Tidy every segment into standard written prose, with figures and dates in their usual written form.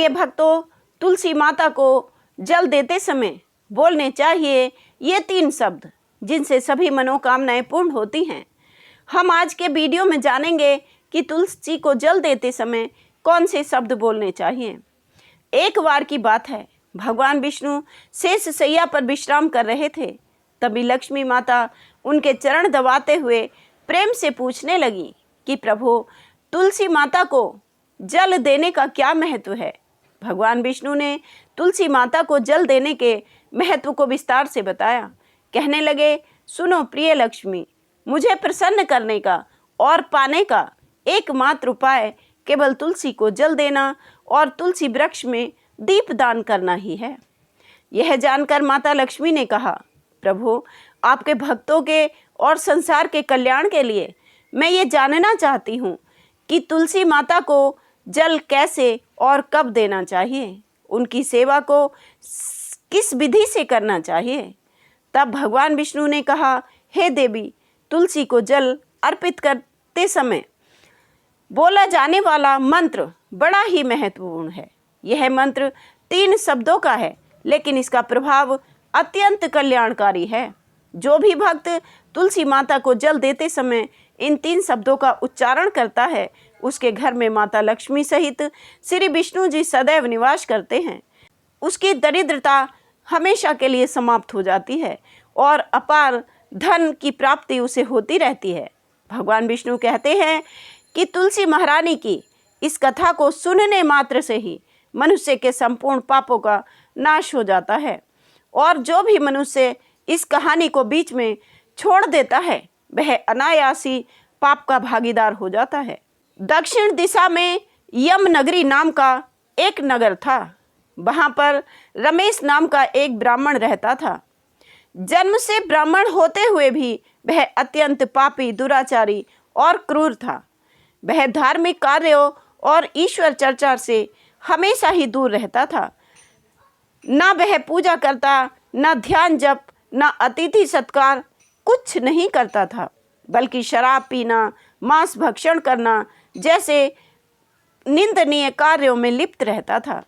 प्रिय भक्तों, तुलसी माता को जल देते समय बोलने चाहिए ये 3 शब्द जिनसे सभी मनोकामनाएं पूर्ण होती हैं। हम आज के वीडियो में जानेंगे कि तुलसी को जल देते समय कौन से शब्द बोलने चाहिए। एक बार की बात है, भगवान विष्णु शेष शैया पर विश्राम कर रहे थे। तभी लक्ष्मी माता उनके चरण दबाते हुए प्रेम से पूछने लगी कि प्रभु, तुलसी माता को जल देने का क्या महत्व है। भगवान विष्णु ने तुलसी माता को जल देने के महत्व को विस्तार से बताया। कहने लगे, सुनो प्रिय लक्ष्मी, मुझे प्रसन्न करने का और पाने का एकमात्र उपाय केवल तुलसी को जल देना और तुलसी वृक्ष में दीप दान करना ही है। यह जानकर माता लक्ष्मी ने कहा, प्रभु, आपके भक्तों के और संसार के कल्याण के लिए मैं ये जानना चाहती हूँ कि तुलसी माता को जल कैसे और कब देना चाहिए, उनकी सेवा को किस विधि से करना चाहिए। तब भगवान विष्णु ने कहा, हे देवी, तुलसी को जल अर्पित करते समय बोला जाने वाला मंत्र बड़ा ही महत्वपूर्ण है। यह मंत्र 3 शब्दों का है, लेकिन इसका प्रभाव अत्यंत कल्याणकारी है। जो भी भक्त तुलसी माता को जल देते समय इन 3 शब्दों का उच्चारण करता है, उसके घर में माता लक्ष्मी सहित श्री विष्णु जी सदैव निवास करते हैं। उसकी दरिद्रता हमेशा के लिए समाप्त हो जाती है और अपार धन की प्राप्ति उसे होती रहती है। भगवान विष्णु कहते हैं कि तुलसी महारानी की इस कथा को सुनने मात्र से ही मनुष्य के संपूर्ण पापों का नाश हो जाता है, और जो भी मनुष्य इस कहानी को बीच में छोड़ देता है वह अनायास ही पाप का भागीदार हो जाता है। दक्षिण दिशा में यम नगरी नाम का एक नगर था। वहाँ पर रमेश नाम का एक ब्राह्मण रहता था। जन्म से ब्राह्मण होते हुए भी वह अत्यंत पापी, दुराचारी और क्रूर था। वह धार्मिक कार्यों और ईश्वर चर्चा से हमेशा ही दूर रहता था। न वह पूजा करता, न ध्यान जप, न अतिथि सत्कार, कुछ नहीं करता था, बल्कि शराब पीना, मांस भक्षण करना जैसे निंदनीय कार्यों में लिप्त रहता था।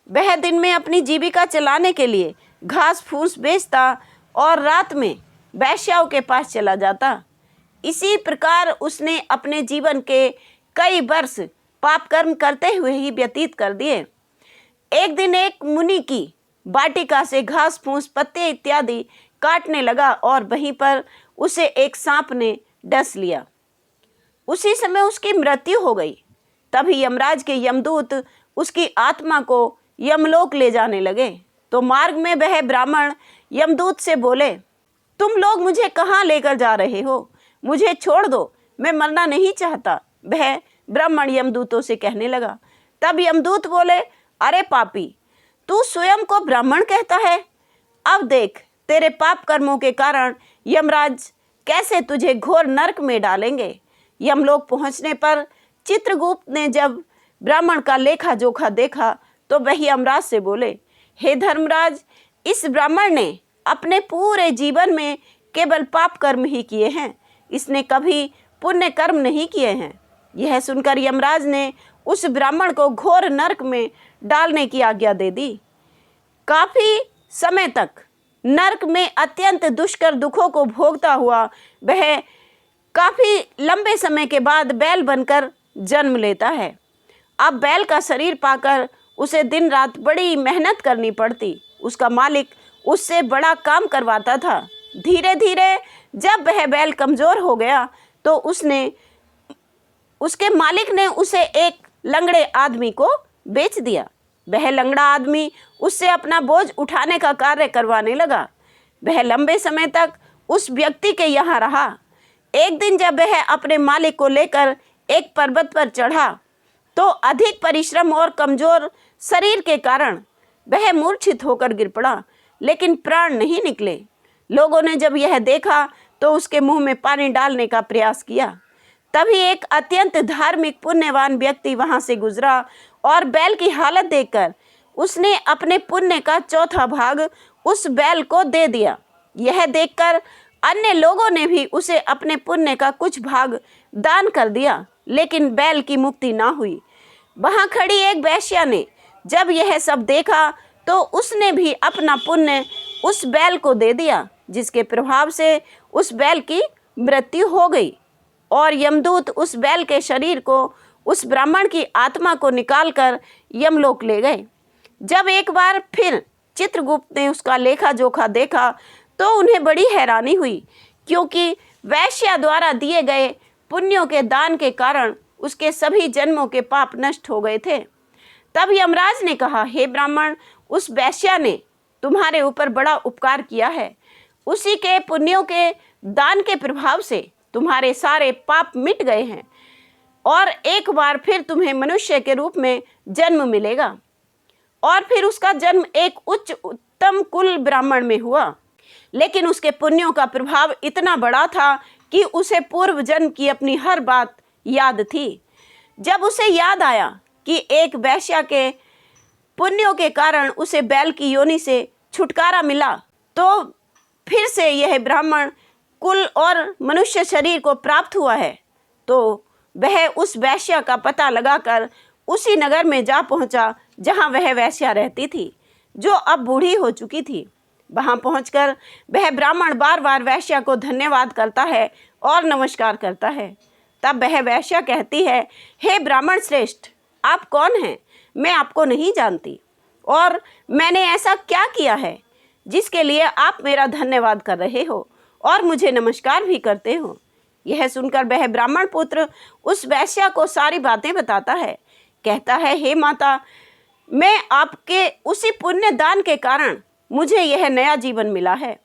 वह दिन में अपनी जीविका चलाने के लिए घास फूस बेचता और रात में वैश्याओं के पास चला जाता। इसी प्रकार उसने अपने जीवन के कई वर्ष पाप कर्म करते हुए ही व्यतीत कर दिए। एक दिन एक मुनि की वाटिका से घास फूस, पत्ते इत्यादि काटने लगा और वहीं पर उसे एक सांप ने डस लिया। उसी समय उसकी मृत्यु हो गई। तभी यमराज के यमदूत उसकी आत्मा को यमलोक ले जाने लगे। तो मार्ग में वह ब्राह्मण यमदूत से बोले, तुम लोग मुझे कहाँ लेकर जा रहे हो? मुझे छोड़ दो, मैं मरना नहीं चाहता। वह ब्राह्मण यमदूतों से कहने लगा। तब यमदूत बोले, अरे पापी, तू स्वयं को ब्राह्मण कहता है? अब देख, तेरे पाप कर्मों के कारण यमराज कैसे तुझे घोर नरक में डालेंगे। यमलोक पहुंचने पर चित्रगुप्त ने जब ब्राह्मण का लेखा जोखा देखा तो वही यमराज से बोले, हे धर्मराज, इस ब्राह्मण ने अपने पूरे जीवन में केवल पाप कर्म ही किए हैं, इसने कभी पुण्य कर्म नहीं किए हैं। यह सुनकर यमराज ने उस ब्राह्मण को घोर नरक में डालने की आज्ञा दे दी। काफी समय तक नरक में अत्यंत दुष्कर दुखों को भोगता हुआ वह काफी लंबे समय के बाद बैल बनकर जन्म लेता है। अब बैल का शरीर पाकर उसे दिन रात बड़ी मेहनत करनी पड़ती। उसका मालिक उससे बड़ा काम करवाता था। धीरे धीरे जब वह बैल कमजोर हो गया तो उसके मालिक ने उसे एक लंगड़े आदमी को बेच दिया। वह लंगड़ा आदमी उससे अपना बोझ उठाने का कार्य करवाने लगा। वह लंबे समय तक उस व्यक्ति के यहाँ रहा। एक दिन जब वह अपने मालिक को लेकर एक पर्वत पर चढ़ा तो अधिक परिश्रम और कमजोर शरीर के कारण वह मूर्छित होकर गिर पड़ा, लेकिन प्राण नहीं निकले। लोगों ने जब यह देखा तो उसके मुंह में पानी डालने का प्रयास किया। तभी एक अत्यंत धार्मिक पुण्यवान व्यक्ति वहां से गुजरा और बैल की हालत देखकर उसने अपने पुण्य का चौथा भाग उस बैल को दे दिया। यह देखकर अन्य लोगों ने भी उसे अपने पुण्य का कुछ भाग दान कर दिया, लेकिन बैल की मुक्ति ना हुई। वहां खड़ी एक वेश्या ने जब यह सब देखा तो उसने भी अपना पुण्य उस बैल को दे दिया, जिसके प्रभाव से उस बैल की मृत्यु हो गई। और यमदूत उस बैल के शरीर को, उस ब्राह्मण की आत्मा को निकालकर यमलोक ले गए। जब एक बार फिर चित्रगुप्त ने उसका लेखा जोखा देखा तो उन्हें बड़ी हैरानी हुई, क्योंकि वैश्या द्वारा दिए गए पुण्यों के दान के कारण उसके सभी जन्मों के पाप नष्ट हो गए थे। तब यमराज ने कहा, हे ब्राह्मण, उस वैश्या ने तुम्हारे ऊपर बड़ा उपकार किया है। उसी के पुण्यों के दान के प्रभाव से तुम्हारे सारे पाप मिट गए हैं और एक बार फिर तुम्हें मनुष्य के रूप में जन्म मिलेगा। और फिर उसका जन्म एक उच्च उत्तम कुल ब्राह्मण में हुआ, लेकिन उसके पुण्यों का प्रभाव इतना बड़ा था कि उसे पूर्व जन्म की अपनी हर बात याद थी। जब उसे याद आया कि एक वैश्या के पुण्यों के कारण उसे बैल की योनि से छुटकारा मिला, तो फिर से यह ब्राह्मण कुल और मनुष्य शरीर को प्राप्त हुआ है, तो वह उस वैश्या का पता लगाकर उसी नगर में जा पहुंचा जहां वह वैश्या रहती थी, जो अब बूढ़ी हो चुकी थी। वहां पहुंचकर वह ब्राह्मण बार बार वैश्या को धन्यवाद करता है और नमस्कार करता है। तब वह वैश्या कहती है, हे ब्राह्मण श्रेष्ठ, आप कौन हैं? मैं आपको नहीं जानती, और मैंने ऐसा क्या किया है जिसके लिए आप मेरा धन्यवाद कर रहे हो और मुझे नमस्कार भी करते हो? यह सुनकर वह ब्राह्मण पुत्र उस वैश्या को सारी बातें बताता है। कहता है, हे माता, मैं आपके उसी पुण्य दान के कारण मुझे यह नया जीवन मिला है।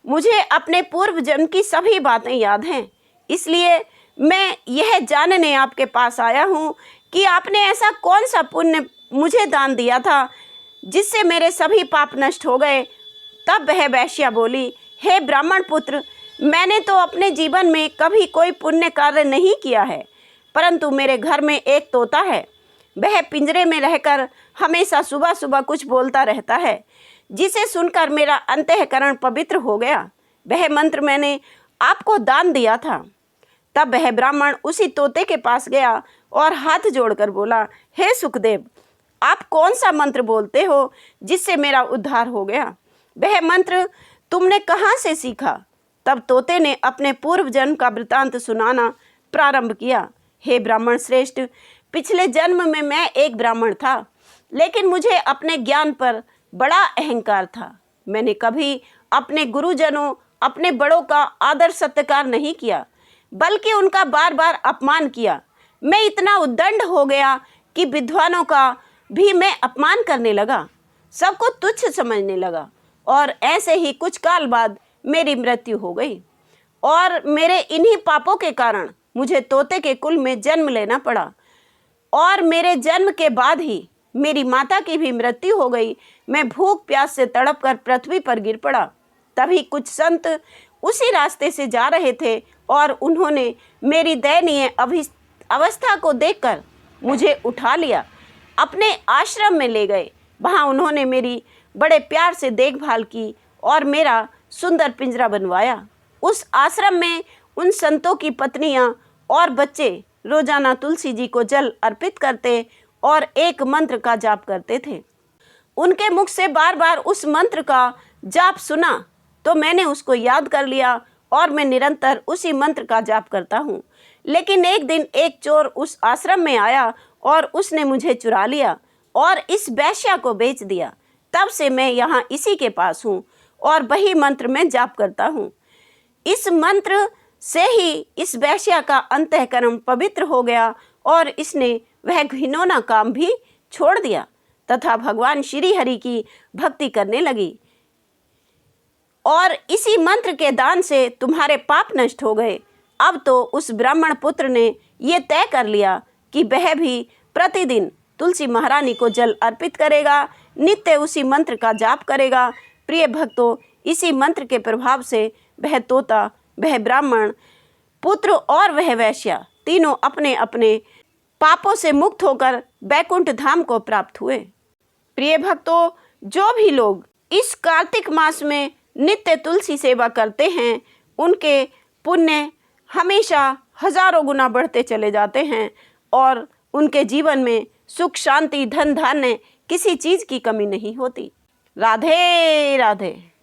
मुझे अपने पूर्व जन्म की सभी बातें याद हैं, इसलिए मैं यह जानने आपके पास आया हूँ कि आपने ऐसा कौन सा पुण्य मुझे दान दिया था जिससे मेरे सभी पाप नष्ट हो गए। तब वह वैश्या बोली, हे ब्राह्मण पुत्र, मैंने तो अपने जीवन में कभी कोई पुण्य कार्य नहीं किया है, परंतु मेरे घर में एक तोता है। वह पिंजरे में रहकर हमेशा सुबह सुबह कुछ बोलता रहता है, जिसे सुनकर मेरा अंतःकरण पवित्र हो गया। वह मंत्र मैंने आपको दान दिया था। तब वह ब्राह्मण उसी तोते के पास गया और हाथ जोड़कर बोला, हे सुखदेव, आप कौन सा मंत्र बोलते हो जिससे मेरा उद्धार हो गया? वह मंत्र तुमने कहाँ से सीखा? तब तोते ने अपने पूर्व जन्म का वृतांत सुनाना प्रारंभ किया। हे ब्राह्मण श्रेष्ठ, पिछले जन्म में मैं एक ब्राह्मण था, लेकिन मुझे अपने ज्ञान पर बड़ा अहंकार था। मैंने कभी अपने गुरुजनों, अपने बड़ों का आदर सत्कार नहीं किया, बल्कि उनका बार बार अपमान किया। मैं इतना उद्दंड हो गया कि विद्वानों का भी मैं अपमान करने लगा, सबको तुच्छ समझने लगा, और ऐसे ही कुछ काल बाद मेरी मृत्यु हो गई। और मेरे इन्हीं पापों के कारण मुझे तोते के कुल में जन्म लेना पड़ा, और मेरे जन्म के बाद ही मेरी माता की भी मृत्यु हो गई। मैं भूख प्यास से तड़प कर पृथ्वी पर गिर पड़ा। तभी कुछ संत उसी रास्ते से जा रहे थे और उन्होंने मेरी दयनीय अवस्था को देखकर मुझे उठा लिया, अपने आश्रम में ले गए। वहाँ उन्होंने मेरी बड़े प्यार से देखभाल की और मेरा सुंदर पिंजरा बनवाया। उस आश्रम में उन संतों की पत्नियां और बच्चे रोजाना तुलसी जी को जल अर्पित करते और एक मंत्र का जाप करते थे। उनके मुख से बार बार उस मंत्र का जाप सुना तो मैंने उसको याद कर लिया और मैं निरंतर उसी मंत्र का जाप करता हूँ। लेकिन एक दिन एक चोर उस आश्रम में आया और उसने मुझे चुरा लिया और इस वैश्या को बेच दिया। तब से मैं यहाँ इसी के पास हूँ और वही मंत्र में जाप करता हूँ। इस मंत्र से ही इस वैश्या का अंतःकरण पवित्र हो गया और इसने वह घिनौना काम भी छोड़ दिया तथा भगवान श्री हरि की भक्ति करने लगी। और इसी मंत्र के दान से तुम्हारे पाप नष्ट हो गए। अब तो उस ब्राह्मण पुत्र ने ये तय कर लिया कि वह भी प्रतिदिन तुलसी महारानी को जल अर्पित करेगा, नित्य उसी मंत्र का जाप करेगा। प्रिय भक्तों, इसी मंत्र के प्रभाव से वह तोता, वह ब्राह्मण पुत्र और वह वैश्या तीनों अपने अपने पापों से मुक्त होकर बैकुंठ धाम को प्राप्त हुए। प्रिय भक्तों, जो भी लोग इस कार्तिक मास में नित्य तुलसी सेवा करते हैं, उनके पुण्य हमेशा हजारों गुना बढ़ते चले जाते हैं और उनके जीवन में सुख शांति धन धान्य किसी चीज की कमी नहीं होती। राधे राधे।